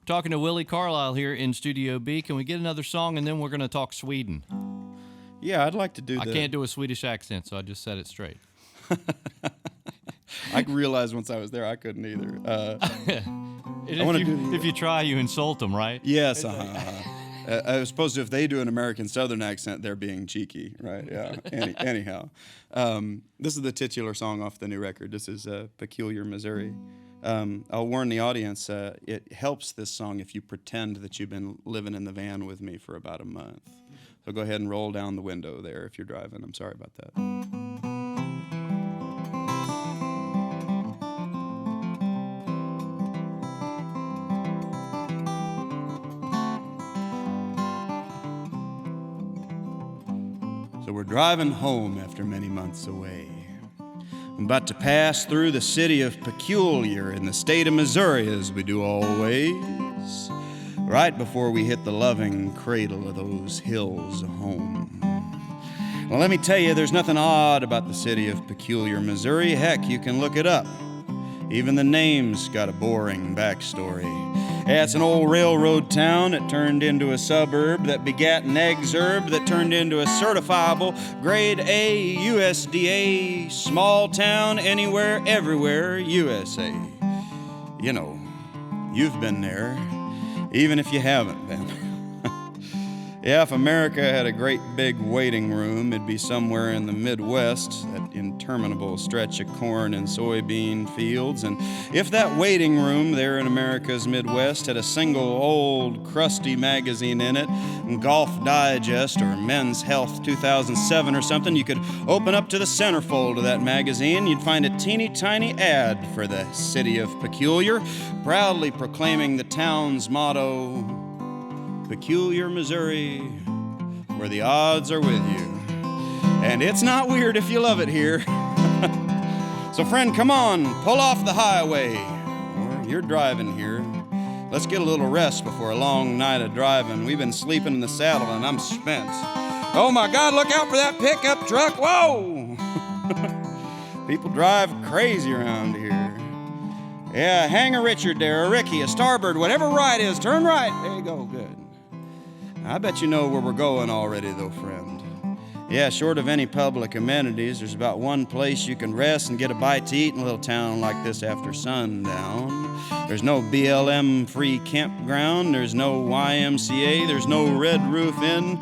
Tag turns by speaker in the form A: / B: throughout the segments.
A: Talking to Willi Carlisle here in Studio B. Can we get another song and then we're going to talk Sweden?
B: Yeah, I'd like to do that.
A: I can't do a Swedish accent, so I just said it straight.
B: I realized once I was there I couldn't either.
A: If you try, you insult them, right?
B: Yes, I was supposed to, if they do an American Southern accent, they're being cheeky, right? Yeah. Anyhow, this is the titular song off the new record. This is Peculiar Missouri. I'll warn the audience, it helps this song if you pretend that you've been living in the van with me for about a month. So go ahead and roll down the window there if you're driving. I'm sorry about that. So we're driving home after many months away. I'm about to pass through the city of Peculiar in the state of Missouri, as we do always, right before we hit the loving cradle of those hills of home. Well, let me tell you, there's nothing odd about the city of Peculiar, Missouri. Heck, you can look it up. Even the name's got a boring backstory. Yeah, it's an old railroad town that turned into a suburb that begat an exurb that turned into a certifiable grade A USDA small town anywhere, everywhere USA. You know, you've been there, even if you haven't been. Yeah, if America had a great big waiting room, it'd be somewhere in the Midwest, that interminable stretch of corn and soybean fields. And if that waiting room there in America's Midwest had a single old crusty magazine in it, Golf Digest or Men's Health 2007 or something, you could open up to the centerfold of that magazine. You'd find a teeny tiny ad for the city of Peculiar, proudly proclaiming the town's motto, Peculiar, Missouri, where the odds are with you. And it's not weird if you love it here. So friend, come on, pull off the highway. Or you're driving here. Let's get a little rest before a long night of driving. We've been sleeping in the saddle and I'm spent. Oh my God, look out for that pickup truck. Whoa! People drive crazy around here. Yeah, hang a Richard there, a Ricky, a starboard, whatever right is, turn right. There you go, good. I bet you know where we're going already, though, friend. Yeah, short of any public amenities, there's about one place you can rest and get a bite to eat in a little town like this after sundown. There's no BLM-free campground, there's no YMCA, there's no Red Roof Inn,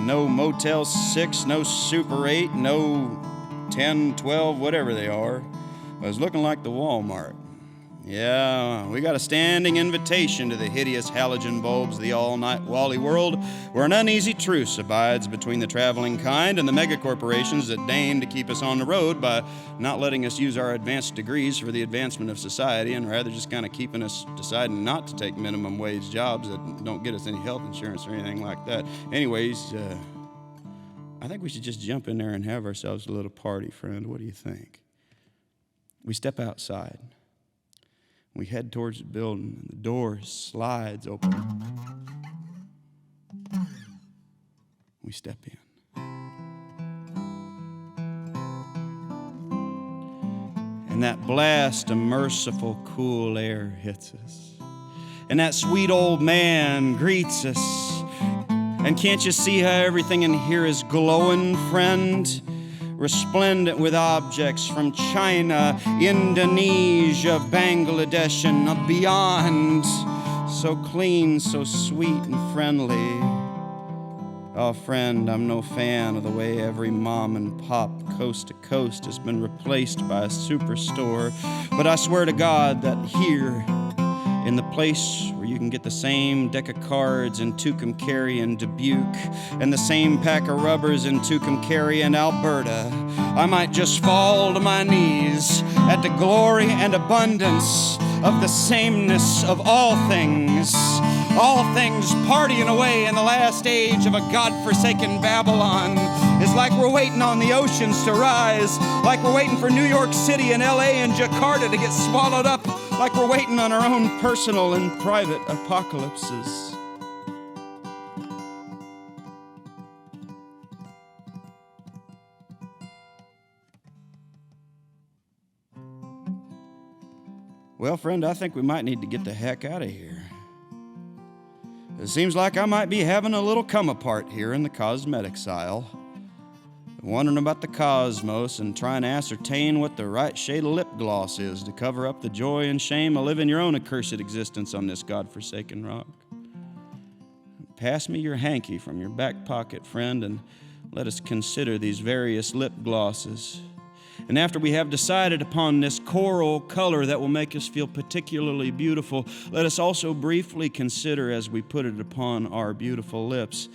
B: no Motel 6, no Super 8, no 10, 12, whatever they are. It was looking like the Walmart. Yeah, we got a standing invitation to the hideous halogen bulbs of the all-night Wally world, where an uneasy truce abides between the traveling kind and the megacorporations that deign to keep us on the road by not letting us use our advanced degrees for the advancement of society and rather just kind of keeping us deciding not to take minimum wage jobs that don't get us any health insurance or anything like that. Anyways, I think we should just jump in there and have ourselves a little party, friend. What do you think? We step outside. We head towards the building, and the door slides open. We step in. And that blast of merciful, cool air hits us. And that sweet old man greets us. And can't you see how everything in here is glowing, friend? Resplendent with objects from China, Indonesia, Bangladesh, and beyond. So clean, so sweet and friendly. Oh, friend, I'm no fan of the way every mom and pop coast to coast has been replaced by a superstore. But I swear to God that here, in the place where you can get the same deck of cards in Tucumcari and Dubuque, and the same pack of rubbers in Tucumcari and Alberta, I might just fall to my knees at the glory and abundance of the sameness of all things partying away in the last age of a godforsaken Babylon. It's like we're waiting on the oceans to rise, like we're waiting for New York City and LA and Jakarta to get swallowed up, like we're waiting on our own personal and private apocalypses. Well, friend, I think we might need to get the heck out of here. seems like I might be having a little come apart here in the cosmetics aisle. Wondering about the cosmos and trying to ascertain what the right shade of lip gloss is to cover up the joy and shame of living your own accursed existence on this godforsaken rock. Pass me your hanky from your back pocket, friend, and let us consider these various lip glosses. And after we have decided upon this coral color that will make us feel particularly beautiful, let us also briefly consider as we put it upon our beautiful lips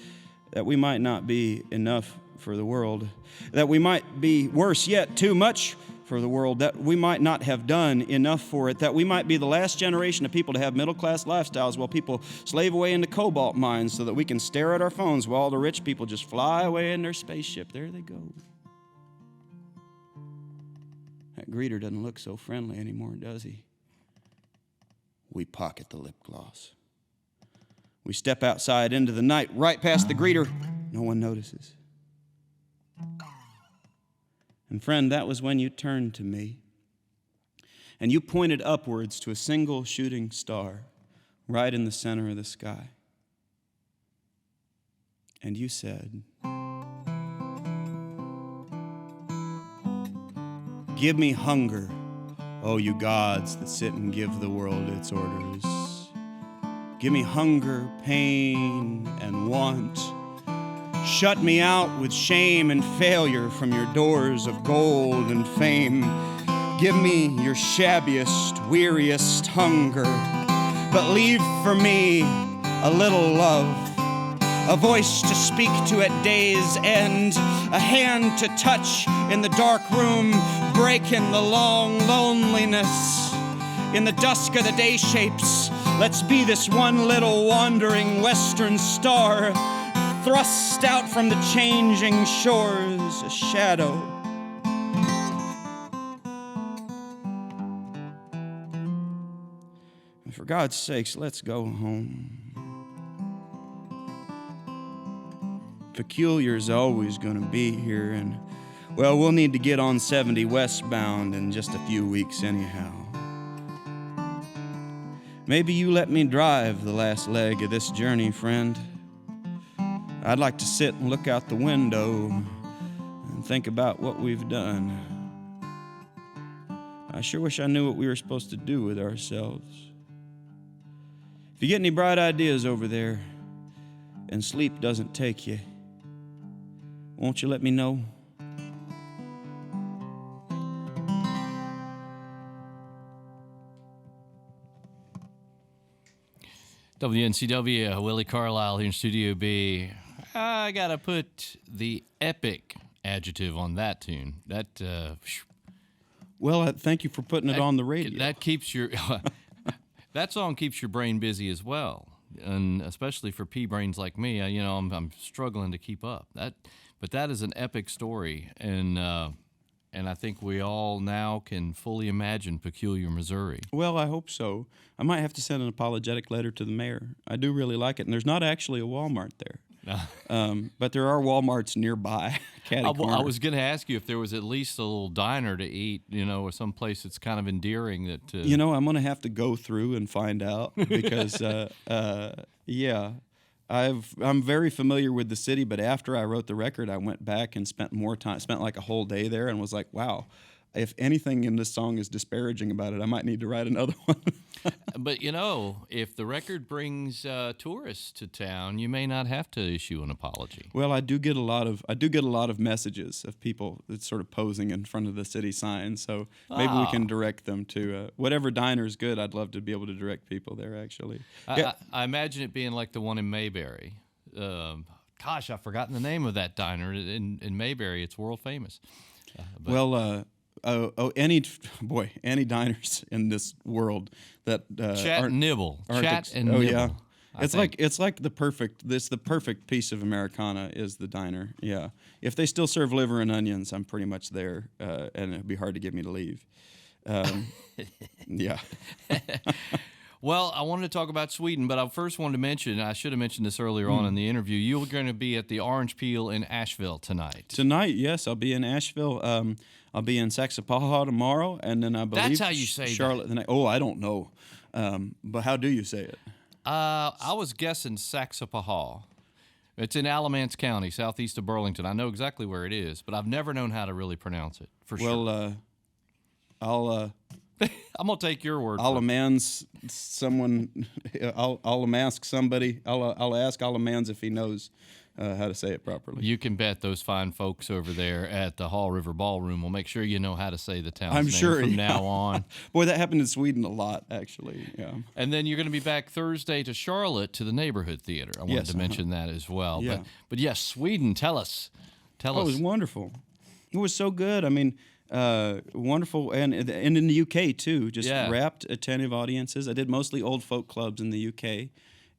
B: that we might not be enough for the world, that we might be, worse yet, too much for the world, that we might not have done enough for it, that we might be the last generation of people to have middle-class lifestyles while people slave away into cobalt mines so that we can stare at our phones while all the rich people just fly away in their spaceship. There they go. That greeter doesn't look so friendly anymore, does he? We pocket the lip gloss. We step outside into the night, right past the greeter. No one notices. And friend, that was when you turned to me and you pointed upwards to a single shooting star right in the center of the sky. And you said, "Give me hunger, oh you gods that sit and give the world its orders. Give me hunger, pain, and want. Shut me out with shame and failure from your doors of gold and fame. Give me your shabbiest, weariest hunger, but leave for me a little love, a voice to speak to at day's end, a hand to touch in the dark room, breaking the long loneliness. In the dusk of the day shapes, let's be this one little wandering western star, thrust out from the changing shores, a shadow. And for God's sakes, let's go home. Peculiar's always going to be here, and, well, we'll need to get on 70 westbound in just a few weeks anyhow. Maybe you let me drive the last leg of this journey, friend. I'd like to sit and look out the window and think about what we've done. I sure wish I knew what we were supposed to do with ourselves. If you get any bright ideas over there and sleep doesn't take you, won't you let me know?
A: WNCW, Willi Carlisle here in Studio B. I got to put the epic adjective on that tune.
B: Well, thank you for putting it on the radio.
A: That keeps your that song keeps your brain busy as well, and especially for pea brains like me. I'm struggling to keep up. But that is an epic story, and I think we all now can fully imagine Peculiar, Missouri.
B: Well, I hope so. I might have to send an apologetic letter to the mayor. I do really like it, and there's not actually a Walmart there. But there are Walmarts nearby.
A: I was going to ask you if there was at least a little diner to eat, or some place that's kind of endearing. That
B: I'm going to have to go through and find out because, yeah, I'm very familiar with the city. But after I wrote the record, I went back and spent like a whole day there, and was like, wow. If anything in this song is disparaging about it, I might need to write another one.
A: But if the record brings tourists to town, you may not have to issue an apology.
B: Well, I do get a lot of messages of people that's sort of posing in front of the city sign. So maybe we can direct them to whatever diner's good. I'd love to be able to direct people there. Actually,
A: I imagine it being like the one in Mayberry. Gosh, I've forgotten the name of that diner in Mayberry. It's world famous. Any diners in this world that Chat and Nibble. Chat and Nibble.
B: Yeah, it's like the perfect piece of Americana is the diner. Yeah, if they still serve liver and onions, I'm pretty much there, and it'd be hard to get me to leave. Yeah.
A: Well, I wanted to talk about Sweden, but I first wanted to mention, I should have mentioned this earlier on in the interview, you're going to be at the Orange Peel in Asheville tonight.
B: Tonight, yes, I'll be in Asheville. I'll be in Saxapahaw tomorrow, and then I believe
A: that's how you say
B: Charlotte
A: that.
B: the night. Oh, I don't know, but how do you say it?
A: I was guessing Saxapahaw. It's in Alamance County, southeast of Burlington. I know exactly where it is, but I've never known how to really pronounce it for sure.
B: Well, I'll
A: I'm gonna take your word.
B: I'll
A: for it.
B: amends someone. I'll ask somebody. I'll ask Alamans if he knows how to say it properly.
A: You can bet those fine folks over there at the Hall River Ballroom will make sure you know how to say the town's
B: I'm
A: name
B: sure,
A: from
B: yeah.
A: now on.
B: Boy, that happened in Sweden a lot, actually. Yeah.
A: And then you're going to be back Thursday to Charlotte to the Neighborhood Theater. I wanted
B: Yes,
A: to mention that as well.
B: Yeah.
A: But yes, Sweden. Tell us.
B: Oh, it was wonderful. It was so good. I mean, wonderful, and in the UK too. Just rapt, attentive audiences. I did mostly old folk clubs in the UK,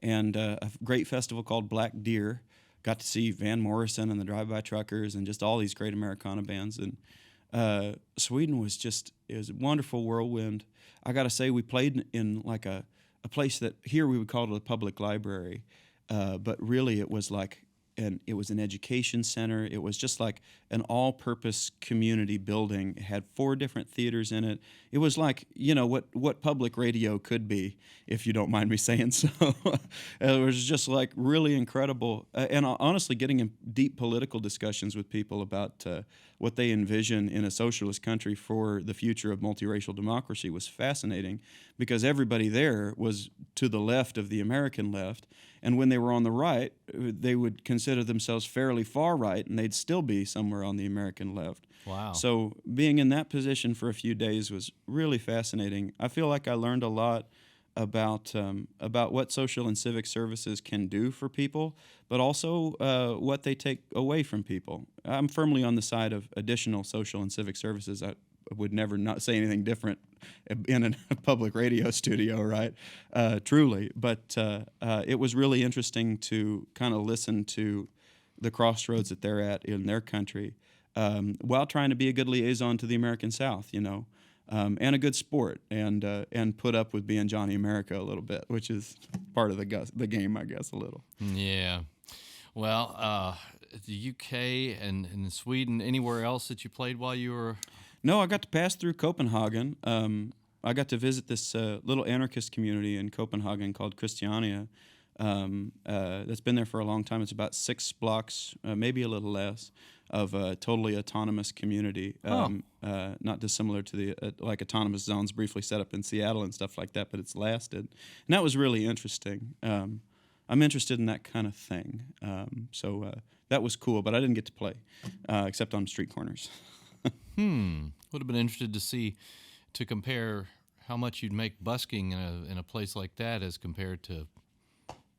B: and a great festival called Black Deer. Got to see Van Morrison and the Drive-By Truckers and just all these great Americana bands. And Sweden was it was a wonderful whirlwind. I got to say, we played in like a place that here we would call it a public library, but really it was like it was an education center. It was just like an all-purpose community building. It had 4 different theaters in it. It was like, what public radio could be, if you don't mind me saying so. It was just like really incredible. And honestly, getting in deep political discussions with people about what they envision in a socialist country for the future of multiracial democracy was fascinating, because everybody there was to the left of the American left. And when they were on the right, they would consider themselves fairly far right, and they'd still be somewhere on the American left.
A: Wow.
B: So being in that position for a few days was really fascinating. I feel like I learned a lot about what social and civic services can do for people, but also what they take away from people. I'm firmly on the side of additional social and civic services. I would never not say anything different in a public radio studio, right? Truly. But it was really interesting to kind of listen to the crossroads that they're at in their country, while trying to be a good liaison to the American South, and a good sport, and put up with being Johnny America a little bit, which is part of the game, I guess, a little.
A: Yeah. Well, the UK and Sweden, anywhere else that you played while you were...
B: No, I got to pass through Copenhagen. I got to visit this little anarchist community in Copenhagen called Christiania. That's been there for a long time. It's about 6 blocks, maybe a little less, of a totally autonomous community. Not dissimilar to the like autonomous zones briefly set up in Seattle and stuff like that, but it's lasted. And that was really interesting. I'm interested in that kind of thing. So that was cool, but I didn't get to play, except on street corners.
A: Would have been interested to compare how much you'd make busking in a place like that as compared to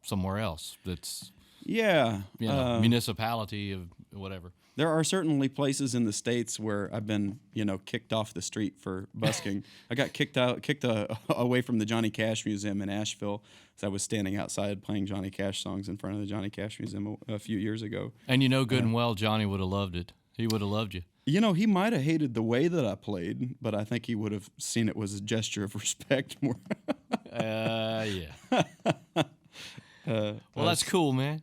A: somewhere else that's municipality of whatever.
B: There are certainly places in the States where I've been, kicked off the street for busking. I got kicked away from the Johnny Cash Museum in Asheville, as I was standing outside playing Johnny Cash songs in front of the Johnny Cash Museum a few years ago.
A: And good and well, Johnny would have loved it. He would have loved you.
B: He might have hated the way that I played, but I think he would have seen it was a gesture of respect more.
A: Yeah. Well, that's cool, man.